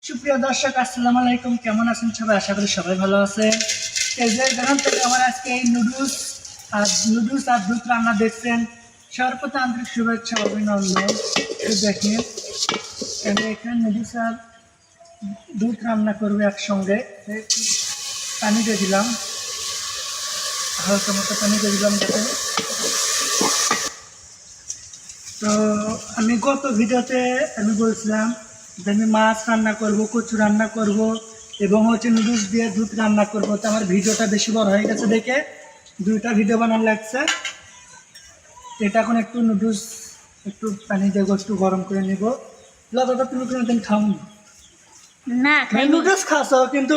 সুপ্রিয় দর্শক, আসসালামু আলাইকুম। কেমন আছেন সবাই? আশা করি সবাই ভালো আছে। এই যে যেখান থেকে আমার আজকে এই নুডলস আর দুধ রান্না দেখছেন, সর্বপ্রথম আন্তরিক শুভেচ্ছা অভিনন্দন। দেখেন আমি এখানে নুডলস আর দুধ রান্না করবো একসঙ্গে। পানি দিয়ে দিলাম, হালকা মতো পানি দিয়ে দিলাম যাতে। তো আমি গত ভিডিওতে আমি বলছিলাম যে আমি মাছ রান্না করব, কচু রান্না করব এবং হচ্ছে নুডলস দিয়ে দুধ রান্না করব। তো আমার ভিডিওটা বেশি বড় হয়ে গেছে দেখে দুইটা ভিডিও বানানো লাগছে। এটা এখন একটু নুডলস একটু পানি দেবো, একটু গরম করে নেব। দাদা তুমি কোনোদিন খাওনি? না খাই নুডলস খাসো কিন্তু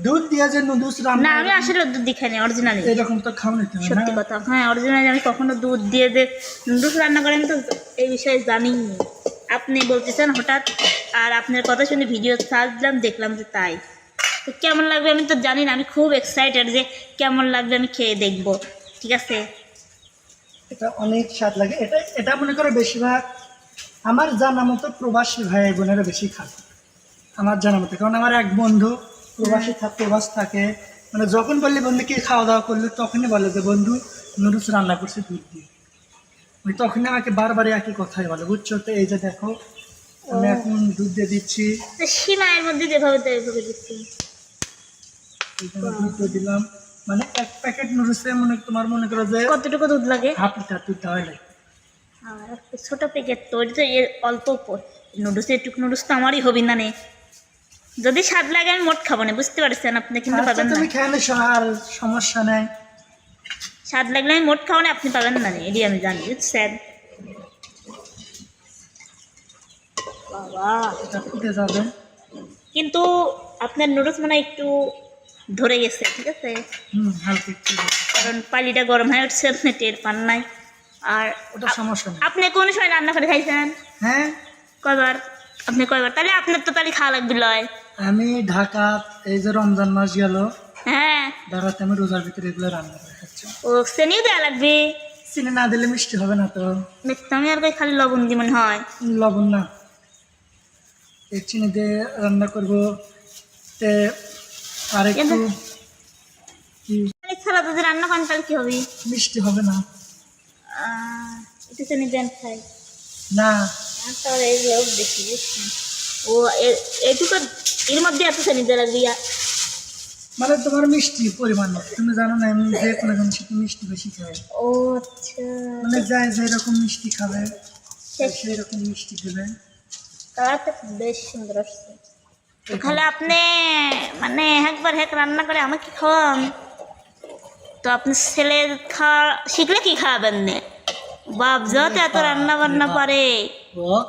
দুধ দিয়ে যে নুডলস রান্না না, আমি আসলে দুধ দিয়ে খাই না, অরিজিনালি। এরকম তো খাওনি তুমি? সত্যি কথা, হ্যাঁ অরিজিনালি আমি কখনো দুধ দিয়ে নুডলস রান্না করি, আমি তো এই বিষয়ে জানি। আপনি বলতেছেন হঠাৎ, আর আপনার কথা শুনে ভিডিও সার্চ দিলাম, দেখলাম যে তাই। তো কেমন লাগবে আমি তো জানি না, আমি খুব এক্সাইটেড যে কেমন লাগবে আমি খেয়ে দেখবো। ঠিক আছে, এটা অনেক স্বাদ লাগে। এটা মনে করো বেশিরভাগ আমার জানা মতো প্রবাসী ভাই বোনেরা বেশি খায় আমার জানা মতো। কারণ আমার এক বন্ধু প্রবাস থাকে, মানে যখন বললে বন্ধু কি খাওয়া দাওয়া করলে তখনই বলে যে বন্ধু নুডলস রান্না করছে দুধ দিয়ে। ওই তখনই আমাকে বারবারই একই কথাই বলে, বুঝছো? তো এই যে দেখো আমি এখন দুধ দিয়ে দিচ্ছি। তো সীমায়ের মধ্যে যেভাবে তো এইভাবে দিচ্ছি। এইখানে দুধ দিয়ে দিলাম, মানে এক প্যাকেট নুডলসে তোমার মনে করো যে কতটুকু দুধ লাগে? হাফ লিটার দুধ দেওয়া লাগে। আর একটা ছোট প্যাকেট তো ওইটা তো এর অল্প নুডলস, একটু নুডলস তো আমারই হবি না নে। যদি স্বাদ লাগে আমি মোট খাবো না, বুঝতে পারছেন আপনি, কিন্তু আচ্ছা, পাবেন না। তুমি খেয়ে নিস, আর সমস্যা নেই। স্বাদ লাগলে আমি মোট খাবো না, আপনি পাবেন না রে, এটি আমি জানি, বুঝছেন? বাবা, এটা ফুটে যাবে। কিন্তু আপনার নুডলস মানে একটু ধরে গেছে, ঠিক আছে? হালকা একটু কারণ পালিটা গরম হয়ে উঠছে, আপনি টের পান নাই। আর ওটা সমস্যা নেই। আপনি কোন সময় রান্না করে খাইছেন? হ্যাঁ, কয়বার? আপনি কয়বার? তাহলে আপনার তো তাহলে খাওয়া লাগবে লয়। আমি ঢাকা, এই যে রমজান মাস গেল, হ্যাঁ, ঢাকাতে আমি রোজার ভিতরে এগুলো রান্না করে খাচ্ছি। ও চেনিও দেওয়া লাগবে। চিনি না দিলে মিষ্টি হবে না তো। দেখতে আমি আর খালি লবণ দিয়ে মনে হয়। লবণ না, এই চিনি দিয়ে রান্না করবো। তে আর একটু ছাড়া যদি রান্না করেন তাহলে কি হবে? মিষ্টি হবে না। একটু চিনি দেন খাই। না, তাহলে এই লোক দেখি, বুঝছেন? ও এইটুকু এর মধ্যে এত চিনি দেওয়া লাগবে? মানে তোমার মিষ্টি পরিমাণ মতো। তুমি জানো না আমি যে কোনো জিনিস মিষ্টি বেশি খাই। ও আচ্ছা, মানে যাই যেরকম মিষ্টি খাবে সেই রকম মিষ্টি দেবে। তাহলে তো বেশ সুন্দর আসছে। তাহলে আপনি মানে একবার রান্না করে আমাকে খাওয়ান, তো আপনি ছেলে খাওয়া শিখলে কি খাওয়াবেন না? বাপ যত এত রান্না বান্না পারে।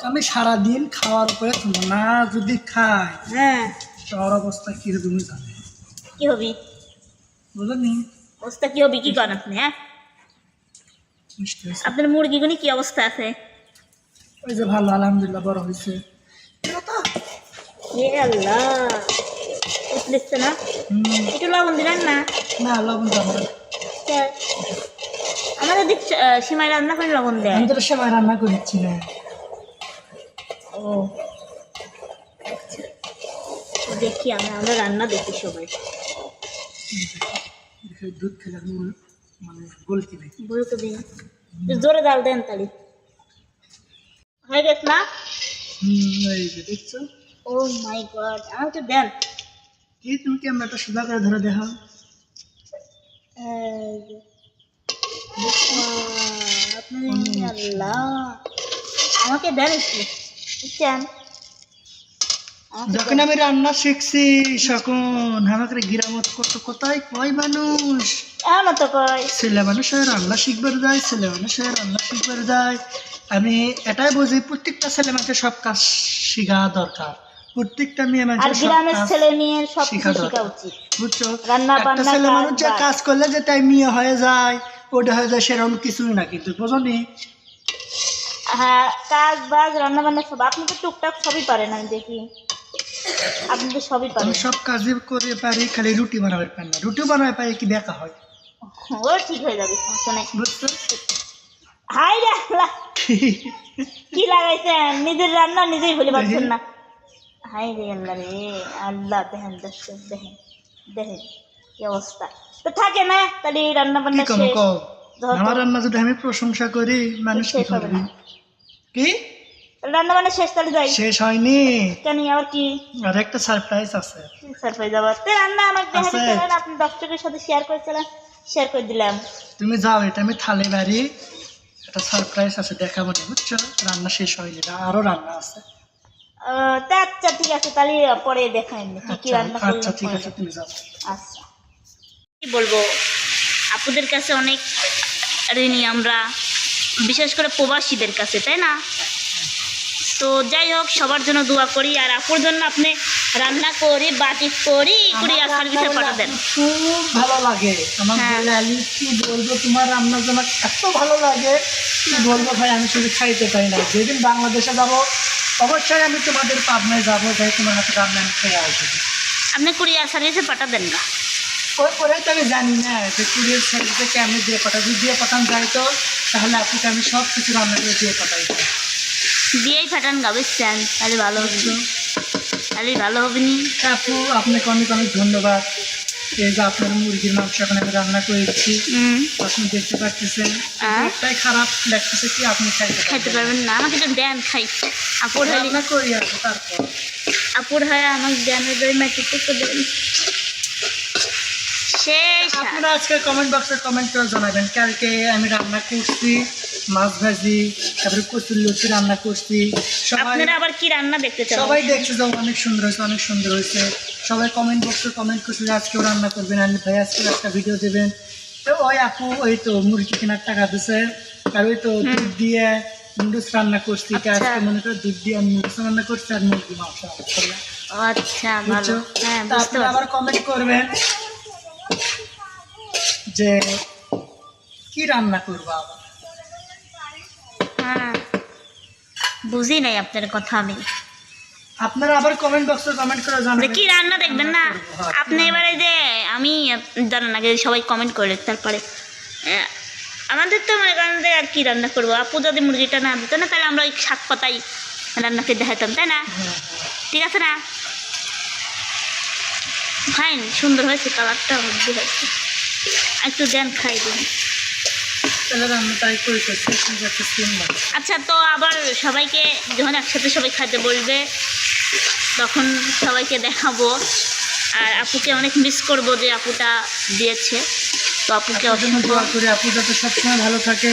আমি সারাদিন খাওয়ার উপরে থাকবো না, যদি খাই হ্যাঁ, তোর অবস্থা কি হবে তুমি জানো? কি হবি? বুঝলি অবস্থা কি হবি? কি করেন আপনি? হ্যাঁ, মিষ্টি হয়েছে। আপনার মুরগিগুলি কি অবস্থা আছে? ওই যে ভালো, আলহামদুলিল্লাহ বড় হয়েছে। এ আল্লাহ, দেখছে না? একটু লবণ দিলেন না? না, লবণ দেবো না। আমাদের দিক সীমাই রান্না করে লবণ দেয়। আমি তো সেমাই রান্না করেছি না। ও দেখি, আমরা রান্না দেখি সবাই। দুধ খেলে মানে গলতি নেই। বলতে দিন, জোরে ডাল দেন তাহলে হয়ে গেছে না? এই যে দেখছো? ও মাই গড, আমাকে দেন। কি তুমি কি আমরা একটা সোজা করে ধরে দেখা? আল্লাহ, আমাকে দেন একটু, বুঝছেন? যখন আমি রান্না শিখছি তখন আমাকে গ্রামত কত কোথায় কয় মানুষ এমন তো কয় ছেলে মানুষ হয়ে রান্না শিখবার যায়, ছেলে মানুষ হয়ে রান্না শিখবার যায়। আমি এটাই বুঝি প্রত্যেকটা ছেলে মানুষের সব কাজ শেখা দরকার, প্রত্যেকটা মেয়ে আর মানুষের গ্রামের ছেলে মেয়ের সব শেখা উচিত, বুঝছো? রান্না একটা বান্না ছেলে মানুষ যে কাজ করলে যেটাই মেয়ে হয়ে যায় ওটা হয়ে যায় সেরকম কিছুই না, কিন্তু বুঝনি? হ্যাঁ, কাজ বাজ রান্না বান্না সব আপনি তো টুকটাক সবই পারেন, আমি দেখি আপনি তো সবই পারেন। আমি সব কাজই করে পারি, খালি রুটি বানাবে পারি না। রুটি বানাবে পারি কি দেখা হয়? ও ঠিক হয়ে যাবে, সমস্যা নাই। বুঝছো? হাই রে আল্লাহ, কি লাগাইছেন? নিজের রান্না নিজেই বলে পারছেন না। হাই রে আল্লাহ রে, আল্লাহ দেখেন দর্শক, দেখেন দেখেন কি অবস্থা। তো থাকে না তাহলে রান্না কি বান্না কম শেষ, কও ধর আমার তো, রান্না যদি আমি প্রশংসা করি মানুষ কি শেষ হবে করবে? না। কি রান্না বান্না শেষ তাহলে যাই। শেষ হয়নি? কেন আবার কি আর একটা সারপ্রাইজ আছে। সারপ্রাইজ আবার? তো রান্না আমাকে দেখা আছে। দিচ্ছিলেন, আপনি দর্শকের সাথে শেয়ার করেছিলেন, শেয়ার করে দিলাম। তুমি যাও, এটা আমি থালে বাড়ি, একটা সারপ্রাইজ আছে দেখাবো না, বুঝছো? রান্না শেষ হয়নি, আরো রান্না আছে। তা আচ্ছা ঠিক আছে, তাহলে পরে দেখাই কি কি রান্না আচ্ছা করলাম ঠিক পরে আছে, তুমি যাও। আচ্ছা, কি বলবো, আপুদের কাছে অনেক ঋণী আমরা, বিশেষ করে প্রবাসীদের কাছে, তাই না? তো যাই হোক, সবার জন্য দোয়া করি, আর আপুর জন্য আপনি রান্না করি বাটি করি কুরিয়ার সার্ভিসে পাঠা দেন। খুব ভালো লাগে আমার হ্যাঁ। লালি, কি বলবো, তোমার রান্নার জন্য এত ভালো লাগে কি বলবো ভাই, আমি শুধু খাইতে পাই না। যেদিন বাংলাদেশে যাব অবশ্যই আমি তোমাদের পাবনায় যাবো, যাই তোমার হাতে রান্না আমি খেয়ে আসবো। আপনি কুরিয়ার সার্ভিসে পাঠা দেন না? ওই করে তো আমি জানি না যে কুরিয়ার সার্ভিসে কেমনি দিয়ে পাঠাবো, যদি দিয়ে পাঠান যায় তো তাহলে আপুকে আমি সব কিছু রান্না করে দিয়ে পাঠাই। দিয়েই ফাটান গা, বুঝছেন? তাহলে ভালো হবে নি, তাহলে ভালো হবে নি। আপু আপনাকে অনেক অনেক ধন্যবাদ। এই যে আপনার মুরগির মাংস এখন আমি রান্না করেছি, আপনি দেখতে পাচ্ছেন। একটাই খারাপ লাগতেছে কি, আপনি খাইতে পারবেন না, আমাকে তো দেন খাই। আপুর হয়, রান্না করি আসবো তারপর। আপুর হয় আমাকে দেন, ওই মাটিতে দেন শেষ। আপনারা আজকে কমেন্ট বক্সে কমেন্ট করে জানাবেন কালকে আমি রান্না করছি মাছ ভাজি, তারপরে কচুর লুচি রান্না করছি। সবাই আপনারা আবার কি রান্না দেখতে চান? সবাই দেখছে যে অনেক সুন্দর হয়েছে, অনেক সুন্দর হয়েছে। সবাই কমেন্ট বক্সে কমেন্ট করছে যে আজকেও রান্না করবেন, আমি ভাই আজকে একটা ভিডিও দেবেন। তো ওই আপু ওই তো মুরগি কেনার টাকা দিছে, আর ওই তো দুধ দিয়ে নুডলস রান্না করছি। আচ্ছা। আজকে মনে করো দুধ দিয়ে আমি নুডলস রান্না করছি আর মুরগি মাংস রান্না করলাম। ও আচ্ছা, ভালো। বুঝছো? হ্যাঁ, তা বুঝতে আপনারা আবার পারছি। কমেন্ট করবেন যে কি রান্না করবো আবার। হ্যাঁ, বুঝি নাই আপনার কথা আমি। আপনারা আবার কমেন্ট বক্সে কমেন্ট করে যে জানাবেন কি রান্না দেখবেন না হ্যাঁ, আপনি। এবারে যে আমি জানেন আগে সবাই কমেন্ট করে তারপরে আমাদের তো মনে করেন যে আর কি রান্না করবো, আপু যদি মুরগিটা না দিত না তাহলে আমরা ওই শাক পাতাই রান্নাকে দেখাতাম, তাই না? হ্যাঁ, ঠিক আছে না? ফাইন, সুন্দর হয়েছে, কালারটা হলদি হয়েছে। একটু দেন, খাই দিন। তাহলে রান্না তাই করতেছি, ঠিক আছে শুনলাম। আচ্ছা, তো আবার সবাইকে যখন একসাথে সবাই খাইতে বলবে তখন সবাইকে দেখাবো, আর আপুকে অনেক মিস করবো যে আপুটা দিয়েছে। তো আপুকে আপুর জন্য অসংখ্য দোয়া করি, আপু যাতে সবসময় ভালো থাকে,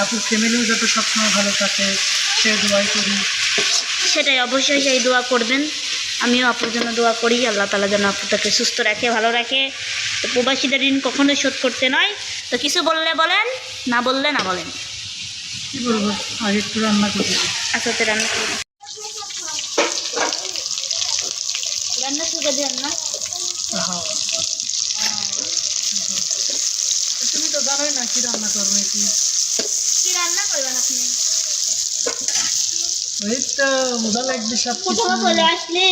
আপুর ফ্যামিলিও যাতে সবসময় ভালো থাকে, সে দোয়াই করি। সেটাই, অবশ্যই সেই দোয়া করবেন। আমিও আপুর জন্য দোয়া করি, আল্লাহ তাআলা যেন আপুটাকে সুস্থ রাখে, ভালো রাখে। তো প্রবাসীদের ঋণ কখনোই শোধ করতে নয়। তো কিছু বললে বলেন, না বললে না বলেন। কি বলবো, আগে একটু রান্না করবো। আচ্ছা, তো রান্না করুন, রান্না শুরু করে দেন না। হ্যাঁ, তুমি তো জানোই না কি রান্না করবো। কি কি রান্না করবেন আপনি? ওই তো মজা লাগবে সব কিছু, কোথাও চলে আসলে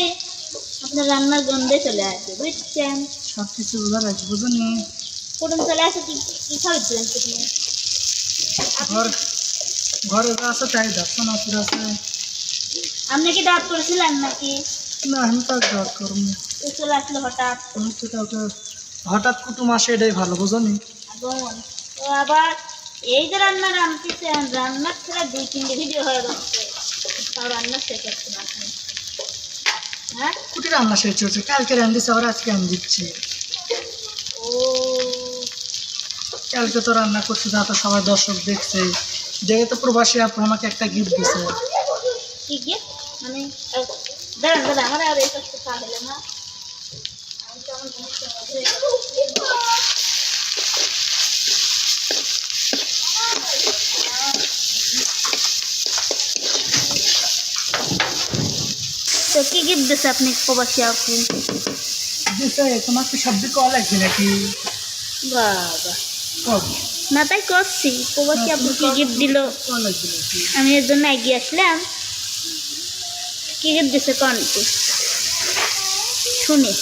আপনার রান্নার গন্ধে চলে আসবে, বুঝছেন? সব কিছু বোঝা লাগবে, বুঝুনি। কুটুম চলে আসে, কি কি খাওয়াচ্ছিলেন কুটুমে? ঘর ঘরে যা আছে তাই দর্শন আপুর আছে। আপনি কি দাঁত করেছিলেন নাকি? না আমি তো ঘর করবো, তো চলে আসলো হঠাৎ। তুমি তো কাউকে হঠাৎ কুটুম আসে, এটাই ভালো, বুঝনি। আগমন। তো আবার এই যে রান্না রাঁধতেছেন, রান্নার ছাড়া 2-3 ভিডিও হয়ে যাচ্ছে, তাও রান্না শেষ হচ্ছে না আপনি। হ্যাঁ, কুটি রান্না শেষ হচ্ছে, কালকে রান্ধিছে আবার আজকে রান দিচ্ছি। ও কালকে তো রান্না করছি, যা তো সবাই দর্শক দেখছে, দেখে তো প্রবাসী আপু আমাকে একটা গিফট দিছে। কি গিফট মানে? দাঁড়ান দাঁড়ান, আমার আর এই কাজটা পা হলো না। আমি তো আমার জিনিসটা মধ্যে তো কি গিফট দিছে আপনি প্রবাসী আপু? দিছে, তোমার কি সবজি কল লাগবে নাকি? বাবা, কল না তাই করছি, প্রবাসী আপু কি গিফট দিল কল লাগবে নাকি? আমি এর জন্য এগিয়ে আসলাম। কি গিফট দিছে কনটি শুনি।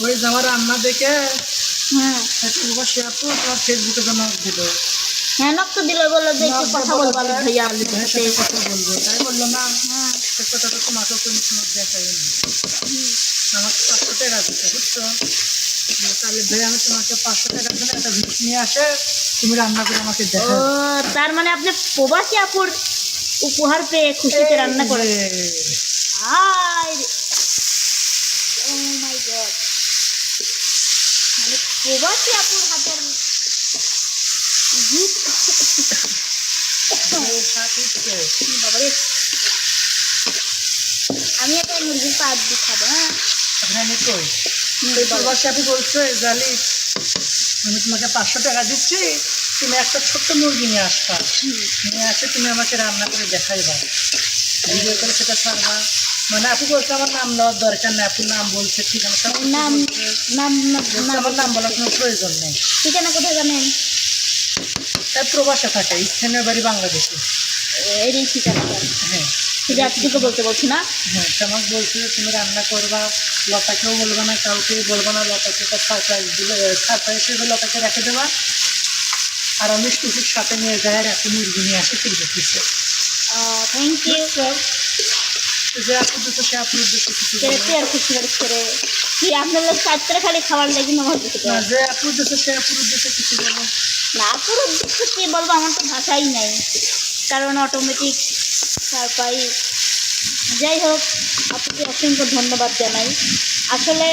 ওই যে আমার রান্না দেখে হ্যাঁ এক প্রবাসী আপু তোমার ফেসবুকে জমা দিল। হ্যাঁ, নক তো দিল, বললো যে একটু কথা বলবো আলিফ ভাইয়া, আলিফ ভাইয়ের সাথে কথা বলবো, তাই বললো না? হ্যাঁ। তো একটা কথা তো তোমাকে কোনো সময় দেখাইনি, আমাকে 500 টাকা দিতে বুঝছো? তাহলে ভাই আমি তোমাকে 500 টাকার জন্য একটা ভিডিও নিয়ে আসে, তুমি রান্না করে আমাকে ও দেখো। তার মানে আপনি প্রবাসী আপুর উপহার পেয়ে খুশিতে রান্না করে হায় ও মাই গড, মানে প্রবাসী আপুর হাতের gift। বাবারে, আমি একটা মুরগির পা দিয়ে খাবো। হ্যাঁ আপনি কই হুম, এই বলো। প্রবাসী আপনি বলছো এই জালি আমি তোমাকে 500 টাকা দিচ্ছি, তুমি একটা ছোট্ট মুরগি নিয়ে আসবা, হুম, নিয়ে আসে তুমি আমাকে রান্না করে দেখাইবা, ভিডিও করে সেটা ছাড়বা। মানে আপু বলছে আমার নাম নেওয়ার দরকার নেই, আপনি নাম বলছে ঠিক আছে, নাম নাম আমার নাম বলার কোনো প্রয়োজন নেই। ঠিকানা কোথায় জানেন? তাই প্রবাসে থাকে, স্থানীয় বাড়ি বাংলাদেশে। এই ঠিকানা হ্যাঁ ঠিক আছে, আজকে বলতে বলছি না। হ্যাঁ, তোমাকে বলছি তুমি রান্না করবা, লতাকেও বলবা না, কাউকে বলবা না, লতাকে তো সারপ্রাইজ দিলে, সারপ্রাইজ হিসেবে লতাকে রেখে দেবা, আর আমি টুকুর সাথে নিয়ে যাই আর একটা মুরগি নিয়ে আসি ফিরবে কিছু। Thank you. যে আপনি দুটো সে আপনার দুটো কিছু ছেড়ে বলবে। তুই আর খুশি করে ছেড়ে কি আপনার লোক চারটা খালি খাবার লাগি না আমার দিকে না যে আপনার দুটো সে আপনার দুটো কিছু বলবে। না পুরো উদ্দেশ্য কী বলবো, আমার তো ভাষাই নাই, কারণ অটোমেটিক তারপরে যাই হোক আপনাকে অসংখ্য ধন্যবাদ জানাই। আসলে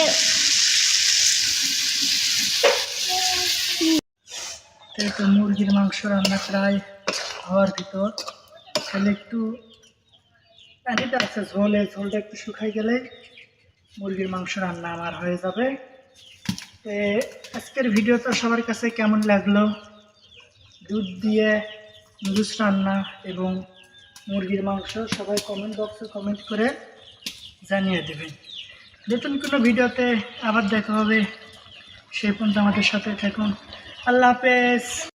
এই তো মুরগির মাংস রান্না প্রায় হওয়ার ভিতর, তাহলে একটু পানিটা আছে ঝোলে, ঝোলটা একটু শুকাই গেলে মুরগির মাংস রান্না আমার হয়ে যাবে। তো আজকের ভিডিওটা সবার কাছে কেমন লাগলো, দুধ দিয়ে নুডলস রান্না এবং মুরগির মাংস, সবাই কমেন্ট বক্সে কমেন্ট করে জানিয়ে দেবেন। নতুন কোনো ভিডিওতে আবার দেখা হবে, সেই পর্যন্ত আমাদের সাথে থাকুন। আল্লাহ হাফেজ।